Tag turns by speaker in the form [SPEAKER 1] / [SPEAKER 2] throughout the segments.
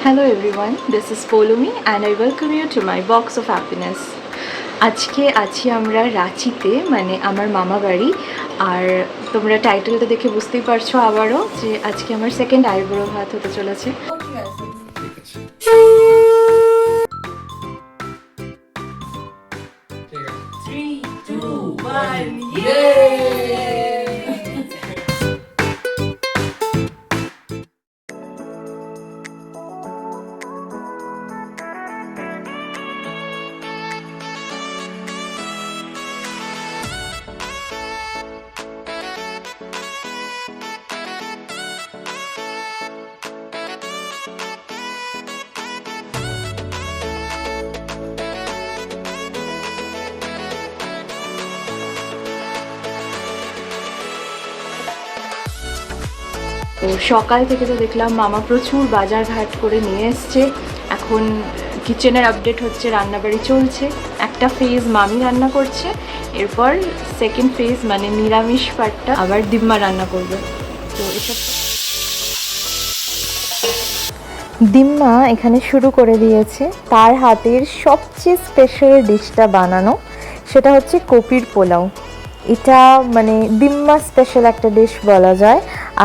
[SPEAKER 1] Hello everyone, this is Polumi and I welcome you to my box of happiness. আজকে আছি আমরা রাঁচিতে, মানে আমার মামা বাড়ি। আর তোমরা টাইটেলটা দেখে বুঝতেই পারছো আবারও যে আজকে আমার সেকেন্ড আইবুড়ো ভাত হতে চলেছে। তো সকাল থেকে তো দেখলাম মামা প্রচুর বাজার ঘাট করে নিয়ে এসছে। এখন কিচেনের আপডেট হচ্ছে, রান্নাবাড়ি চলছে। একটা ফেজ মামি রান্না করছে, এরপর সেকেন্ড ফেজ মানে নিরামিষ পাটটা আবার দিম্মা রান্না করবে। তো এসব দিম্মা এখানে শুরু করে দিয়েছে তার হাতের সবচেয়ে স্পেশাল ডিশটা বানানো, সেটা হচ্ছে কপির পোলাও। এটা মানে দিম্মা স্পেশাল একটা ডিশ বলা যায়,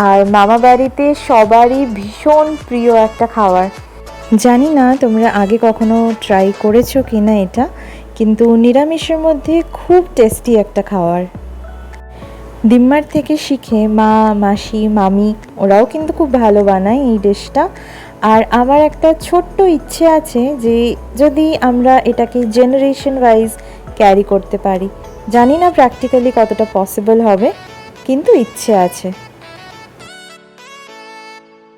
[SPEAKER 1] আর মামা বাড়িতে সবারই ভীষণ প্রিয় একটা খাবার। জানি না তোমরা আগে কখনো ট্রাই করেছো কি না এটা, কিন্তু নিরামিষের মধ্যে খুব টেস্টি একটা খাবার। দিম্মার থেকে শিখে মা, মাসি, মামি ওরাও কিন্তু খুব ভালো বানায় এই ডিশটা। আর আমার একটা ছোট্ট ইচ্ছে আছে যে যদি আমরা এটাকে জেনারেশন ওয়াইজ ক্যারি করতে পারি। জানি না প্র্যাকটিক্যালি কতটা পসিবল হবে, কিন্তু ইচ্ছে আছে।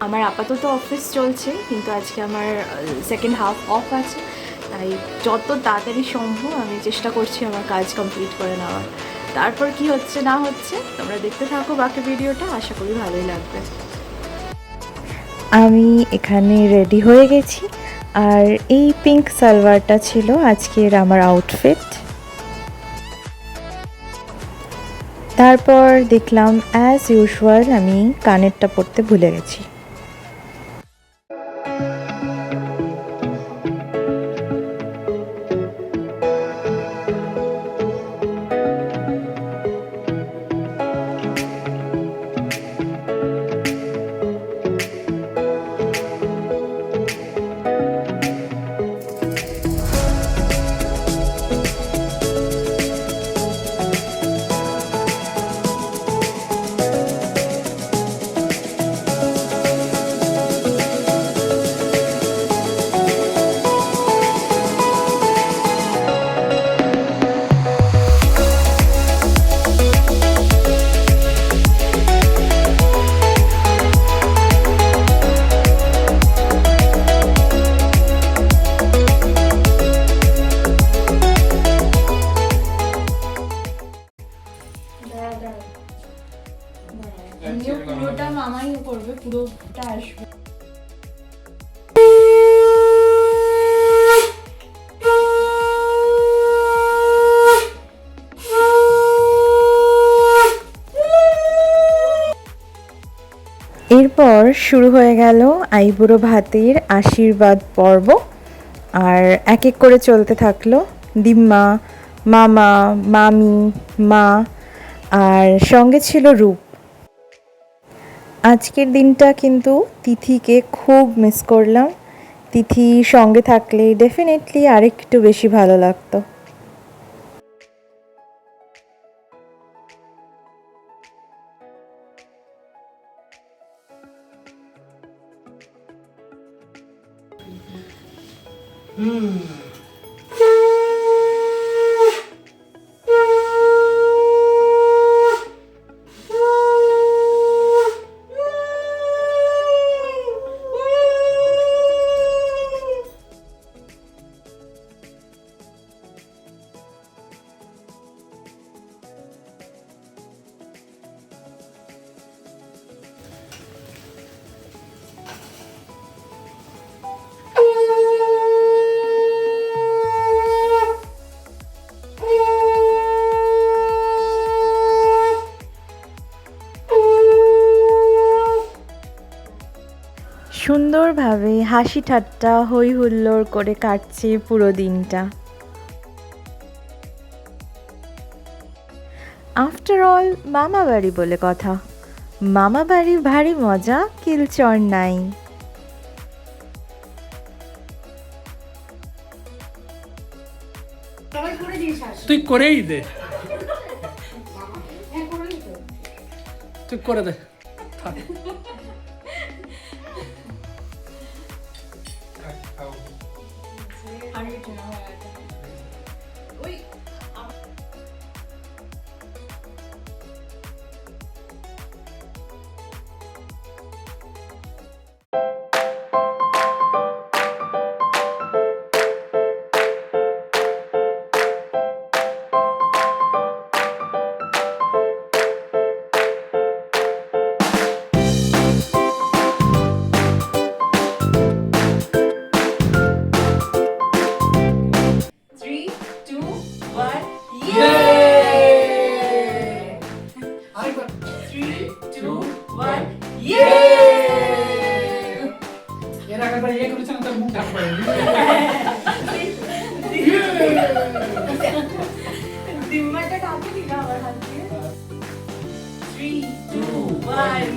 [SPEAKER 1] আমার আপাতত অফিস চলছে, কিন্তু আজকে আমার সেকেন্ড হাফ অফ আছে, তাই যত তাড়াতাড়ি সম্ভব আমি চেষ্টা করছি আমার কাজ কমপ্লিট করে নেওয়ার। তারপর কি হচ্ছে না হচ্ছে তোমরা দেখতে থাকো বাকি ভিডিওটা, আশা করি ভালোই লাগবে। আমি এখানে রেডি হয়ে গেছি, আর এই পিঙ্ক সালোয়ারটা ছিল আজকের আমার আউটফিট। তারপর দেখলাম অ্যাজ ইউজুয়াল আমি কানেরটা পরতে ভুলে গেছি। পুরোটা মামাই করবে, পুরোটা আসবে। এরপর শুরু হয়ে গেল আইবুড়ো ভাতের আশীর্বাদ পর্ব, আর এক এক করে চলতে থাকলো দিম্মা, মামা, মামি, মা, আর সঙ্গে ছিল রূপ। আজকের দিনটা কিন্তু তিথিকে খুব মিস করলাম। তিথি সঙ্গে থাকলে ডেফিনেটলি আরেকটু বেশি ভালো লাগতো। সুন্দরভাবে হাসি ঠাট্টা হই হুল্লোড় করে কাটছে পুরো দিনটা। আফটার অল মামা বাড়ি বলে কথা, মামা বাড়ি ভারী মজা, কিলচর নাই।
[SPEAKER 2] তুই করেই দে, তুই করে দে। এর আগে তো ইয়ে করেছেন, তার মুখ ঢাকা পড়ে।
[SPEAKER 3] দিম্মাটা ঢাকে দিলা আমার হাত দিয়ে। 3, 2, 1